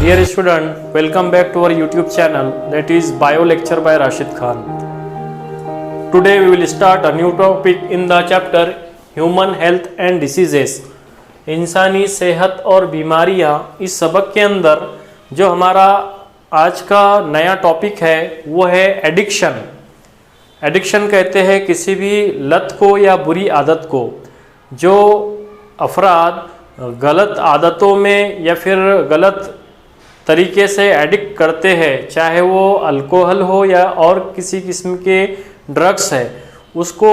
Dear student, welcome back to our YouTube channel, that is Bio Lecture by Rashid Khan. Today we will start a new topic in the chapter Human Health and Diseases. इंसानी सेहत और बीमारियां। इस सबक के अंदर जो हमारा आज का नया टॉपिक है वो है एडिक्शन। एडिक्शन कहते हैं किसी भी लत को या बुरी आदत को जो अफराद गलत आदतों में या फिर गलत तरीके से एडिक्ट करते हैं, चाहे वो अल्कोहल हो या और किसी किस्म के ड्रग्स है, उसको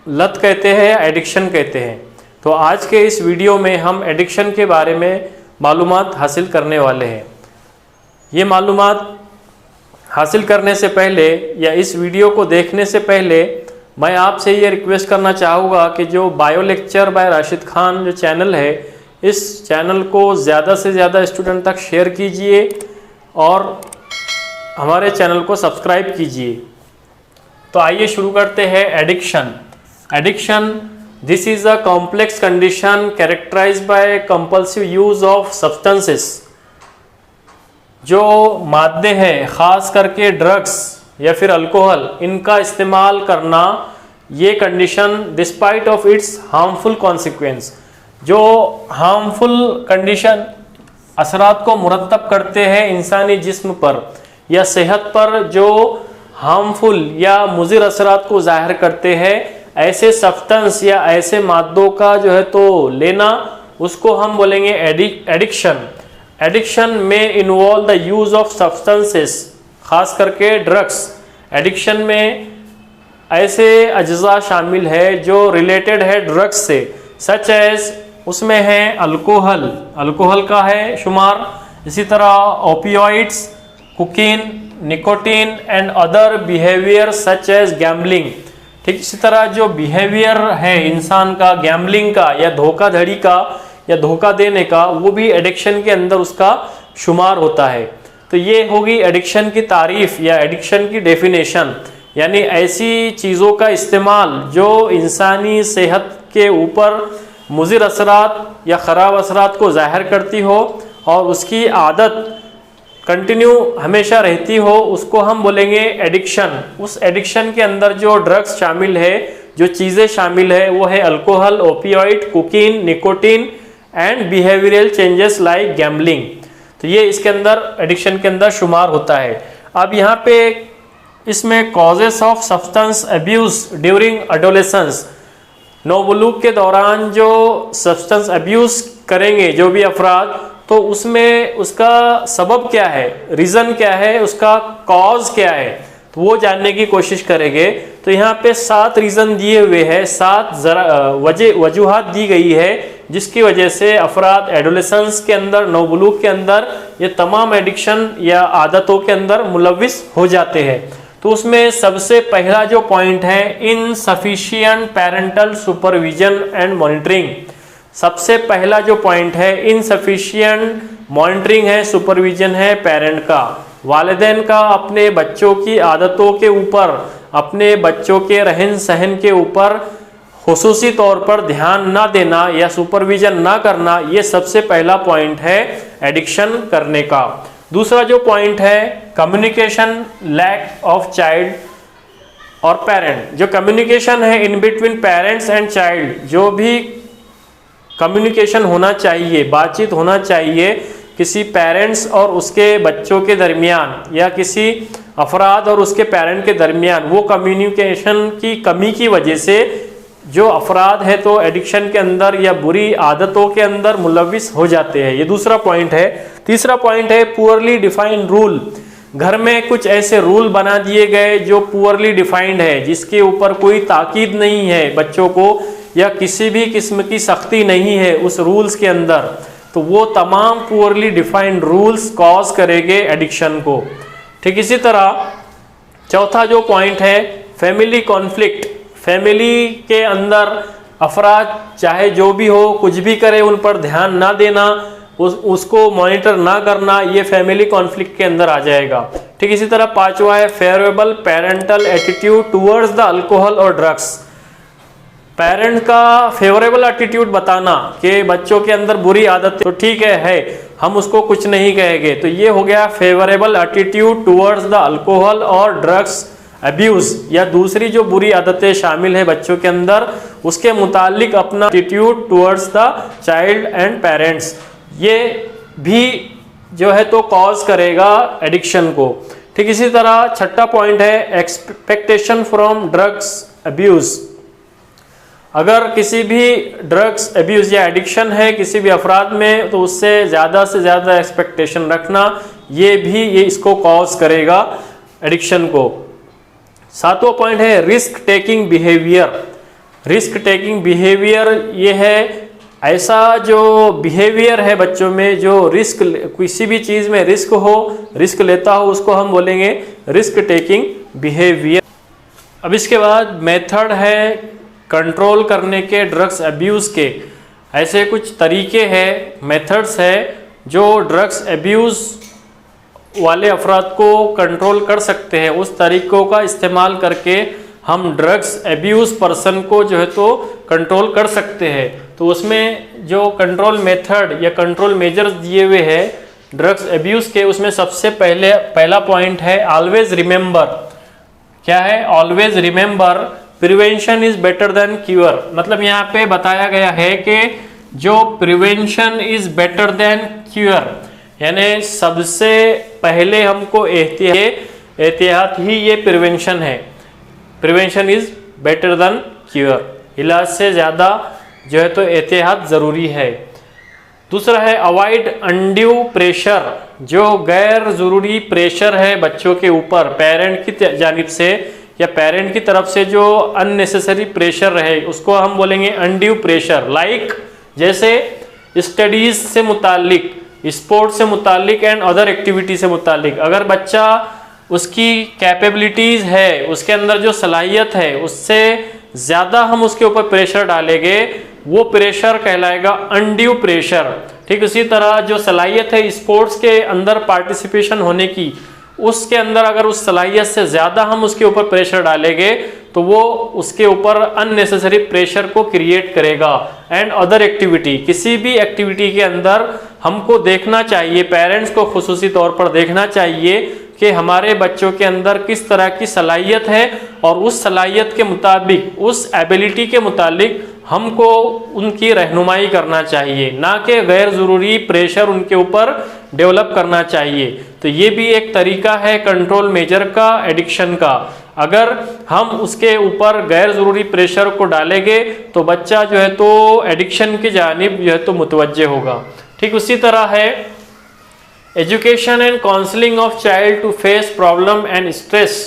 लत कहते हैं या एडिक्शन कहते हैं। तो आज के इस वीडियो में हम एडिक्शन के बारे में मालूमात हासिल करने वाले हैं। ये मालूमात हासिल करने से पहले या इस वीडियो को देखने से पहले मैं आपसे ये रिक्वेस्ट करना चाहूँगा कि जो bio lecture by Rashid Khan जो चैनल है, इस चैनल को ज़्यादा से ज़्यादा स्टूडेंट तक शेयर कीजिए और हमारे चैनल को सब्सक्राइब कीजिए। तो आइए शुरू करते हैं। Addiction. Addiction this is a complex condition characterised by compulsive use of substances. जो मादे हैं, ख़ास करके ड्रग्स या फिर अल्कोहल, इनका इस्तेमाल करना, ये condition despite of its harmful consequence, जो हार्मफुल कंडीशन असरात को मुरतब करते हैं इंसानी जिस्म पर या सेहत पर, जो हार्मफुल या मुज़िर असरात को ज़ाहिर करते हैं, ऐसे सब्सटेंस या ऐसे मादों का जो है तो लेना, उसको हम बोलेंगे एडिक्शन। एडिक्शन में involve the use of substances, ख़ास करके ड्रग्स। एडिक्शन में ऐसे अज्जा शामिल है जो रिलेटेड है ड्रग्स से, सच एज उसमें है अल्कोहल, अल्कोहल का है शुमार, इसी तरह opioids, cocaine, nicotine and other behaviour such as gambling. ठीक इसी तरह जो बिहेवियर है इंसान का गैम्बलिंग का या धोखाधड़ी का या धोखा देने का, वो भी एडिक्शन के अंदर उसका शुमार होता है। तो ये होगी एडिक्शन की तारीफ या एडिक्शन की डेफिनेशन, यानी ऐसी चीज़ों का इस्तेमाल जो इंसानी सेहत के ऊपर मुज़िर असरात या ख़राब असरात को ज़ाहिर करती हो और उसकी आदत कंटिन्यू हमेशा रहती हो, उसको हम बोलेंगे एडिक्शन। उस एडिक्शन के अंदर जो ड्रग्स शामिल है, जो चीज़ें शामिल है, वो है alcohol, opioid, cocaine, nicotine and behavioural changes like gambling. तो ये इसके अंदर एडिक्शन के अंदर शुमार होता है। अब यहाँ पे इसमें causes of substance abuse during adolescence, नौबलूग के दौरान जो सब्सटेंस अब्यूज़ करेंगे जो भी अफराद, तो उसमें उसका सबब क्या है, रीज़न क्या है, उसका कॉज क्या है, तो वो जानने की कोशिश करेंगे। तो यहाँ पे 7 रीज़न दिए हुए हैं, 7 वजूहात दी गई है जिसकी वजह से अफराद एडोलेसेंस के अंदर, नौबलूग के अंदर ये तमाम एडिक्शन या आदतों के अंदर मुलविस हो जाते हैं। तो उसमें सबसे पहला जो पॉइंट है, insufficient parental supervision and monitoring. सबसे पहला जो पॉइंट है, इनसफिशिएंट मॉनिटरिंग है, सुपरविजन है पेरेंट का, वालिदैन का अपने बच्चों की आदतों के ऊपर, अपने बच्चों के रहन सहन के ऊपर खुसूसी तौर पर ध्यान ना देना या सुपरविजन ना करना, ये सबसे पहला पॉइंट है एडिक्शन करने का। दूसरा जो पॉइंट है, कम्युनिकेशन लैक ऑफ चाइल्ड और पेरेंट। जो कम्युनिकेशन है in between parents and child, जो भी कम्युनिकेशन होना चाहिए, बातचीत होना चाहिए किसी पेरेंट्स और उसके बच्चों के दरमियान या किसी अफराद और उसके पेरेंट के दरमियान, वो कम्युनिकेशन की कमी की वजह से जो अफराद है तो एडिक्शन के अंदर या बुरी आदतों के अंदर मुलविस हो जाते हैं। ये दूसरा पॉइंट है। तीसरा पॉइंट है पुअरली डिफाइंड रूल। घर में कुछ ऐसे रूल बना दिए गए जो पुअरली डिफाइंड है, जिसके ऊपर कोई ताकीद नहीं है बच्चों को या किसी भी किस्म की सख्ती नहीं है उस रूल्स के अंदर, तो वो तमाम पुअरली डिफाइंड रूल्स कॉज करेंगे एडिक्शन को। ठीक इसी तरह चौथा जो पॉइंट है, फैमिली कॉन्फ्लिक्ट। फैमिली के अंदर अफराद चाहे जो भी हो, कुछ भी करे, उन पर ध्यान ना देना, उसको मॉनिटर ना करना, ये फैमिली कॉन्फ्लिक्ट के अंदर आ जाएगा। ठीक इसी तरह पांचवा है favourable parental attitude towards the alcohol और ड्रग्स। पेरेंट का फेवरेबल एटीट्यूड बताना कि बच्चों के अंदर बुरी आदत तो ठीक है, हम उसको कुछ नहीं कहेंगे। तो ये हो गया favourable attitude towards the alcohol और ड्रग्स अब्यूज, या दूसरी जो बुरी आदतें शामिल है बच्चों के अंदर उसके मुतालिक अपना attitude towards the child and parents, ये भी जो है तो कॉज करेगा एडिक्शन को। ठीक इसी तरह छठा पॉइंट है एक्सपेक्टेशन फ्रॉम ड्रग्स अब्यूज। अगर किसी भी ड्रग्स अब्यूज या एडिक्शन है किसी भी अफराद में, तो उससे से ज़्यादा एक्सपेक्टेशन रखना, ये इसको कॉज करेगा एडिक्शन को। सातवां पॉइंट है risk taking behaviour. Risk taking behaviour ये है ऐसा जो बिहेवियर है बच्चों में जो रिस्क, किसी भी चीज़ में रिस्क लेता हो, उसको हम बोलेंगे रिस्क टेकिंग बिहेवियर। अब इसके बाद मेथड है कंट्रोल करने के ड्रग्स अब्यूज़ के। ऐसे कुछ तरीके हैं, मेथड्स है जो ड्रग्स अब्यूज़ वाले अफराद को कंट्रोल कर सकते हैं। उस तरीक़ों का इस्तेमाल करके हम ड्रग्स अब्यूज़ पर्सन को जो है तो कंट्रोल कर सकते हैं। तो उसमें जो कंट्रोल मेथड या कंट्रोल मेजर्स दिए हुए हैं ड्रग्स अब्यूज़ के, उसमें सबसे पहला पॉइंट है ऑलवेज रिमेंबर। क्या है? Always remember prevention is better than cure. मतलब यहाँ पे बताया गया है कि जो prevention is better than cure, यानी सबसे पहले हमको एहतियात ही ये प्रिवेंशन है। Prevention is better than cure, इलाज से ज़्यादा जो है तो एहतियात ज़रूरी है। दूसरा है अवॉइड अनड्यू प्रेशर। जो गैर ज़रूरी प्रेशर है बच्चों के ऊपर पेरेंट की जानिब से या पेरेंट की तरफ से, जो अननेसेसरी प्रेशर रहे उसको हम बोलेंगे अनड्यू प्रेशर। लाइक जैसे स्टडीज़ से मुतालिक, स्पोर्ट्स से मुतालिक एंड अदर एक्टिविटी से मुतालिक। अगर बच्चा उसकी कैपेबिलिटीज़ है, उसके अंदर जो सलाहियत है, उससे ज़्यादा हम उसके ऊपर प्रेशर डालेंगे, वो प्रेशर कहलाएगा अनड्यू प्रेशर। ठीक उसी तरह जो सलाहियत है स्पोर्ट्स के अंदर पार्टिसिपेशन होने की, उसके अंदर अगर उस सलाहियत से ज़्यादा हम उसके ऊपर प्रेशर डालेंगे तो वो उसके ऊपर अननेसेसरी प्रेशर को क्रिएट करेगा। एंड अदर एक्टिविटी, किसी भी एक्टिविटी के अंदर हमको देखना चाहिए, पेरेंट्स को खुसूसी तौर पर देखना चाहिए कि हमारे बच्चों के अंदर किस तरह की सलाहियत है और उस सलाहियत के मुताबिक, उस एबिलिटी के मुताबिक हमको उनकी रहनुमाई करना चाहिए, ना कि गैर ज़रूरी प्रेशर उनके ऊपर डेवलप करना चाहिए। तो ये भी एक तरीका है कंट्रोल मेजर का एडिक्शन का। अगर हम उसके ऊपर गैर ज़रूरी प्रेशर को डालेंगे तो बच्चा जो है तो एडिक्शन की जानिब जो है तो मुतवज्जे होगा। ठीक उसी तरह है education and counselling of child to face problem and stress,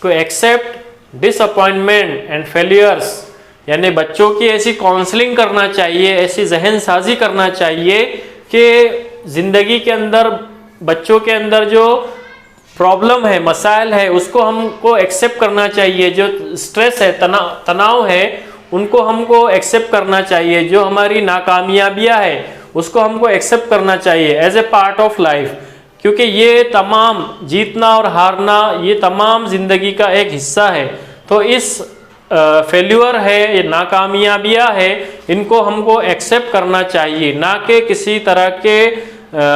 to accept disappointment and failures. यानी बच्चों की ऐसी काउंसलिंग करना चाहिए, ऐसी जहन साजी करना चाहिए कि ज़िंदगी के अंदर बच्चों के अंदर जो प्रॉब्लम है, मसाइल है, उसको हमको एक्सेप्ट करना चाहिए। जो स्ट्रेस है, तनाव है, उनको हमको एक्सेप्ट करना चाहिए। जो हमारी नाकामयाबियाँ है उसको हमको एक्सेप्ट करना चाहिए as a part of life, क्योंकि ये तमाम जीतना और हारना ये तमाम ज़िंदगी का एक हिस्सा है। तो इस फेल्यूर है, ये नाकामयाबियाँ है, इनको हमको एक्सेप्ट करना चाहिए, ना कि किसी तरह के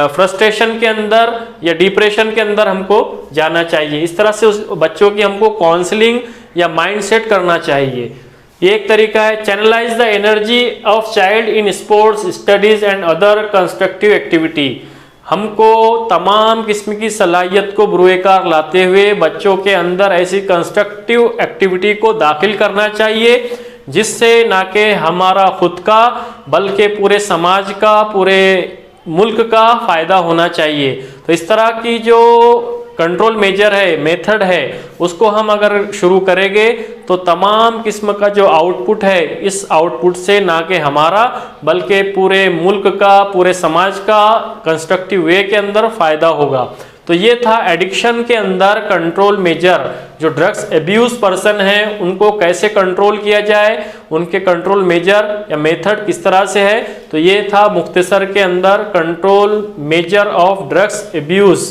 फ्रस्ट्रेशन के अंदर या डिप्रेशन के अंदर हमको जाना चाहिए। इस तरह से उस बच्चों की हमको काउंसलिंग या माइंड सेट करना चाहिए। ये एक तरीका है channelise the energy of child in sports, studies and other constructive activity. हमको तमाम किस्म की सलाहियत को बुरुएकार लाते हुए बच्चों के अंदर ऐसी कंस्ट्रक्टिव एक्टिविटी को दाखिल करना चाहिए जिससे ना कि हमारा खुद का बल्कि पूरे समाज का, पूरे मुल्क का फ़ायदा होना चाहिए। तो इस तरह की जो कंट्रोल मेजर है, मेथड है, उसको हम अगर शुरू करेंगे तो तमाम किस्म का जो आउटपुट है, इस आउटपुट से ना कि हमारा बल्कि पूरे मुल्क का, पूरे समाज का कंस्ट्रक्टिव वे के अंदर फ़ायदा होगा। तो ये था एडिक्शन के अंदर कंट्रोल मेजर। जो ड्रग्स एब्यूज पर्सन हैं उनको कैसे कंट्रोल किया जाए, उनके कंट्रोल मेजर या मेथड किस तरह से है। तो ये था मुख्तसर के अंदर control measure of drugs abuse.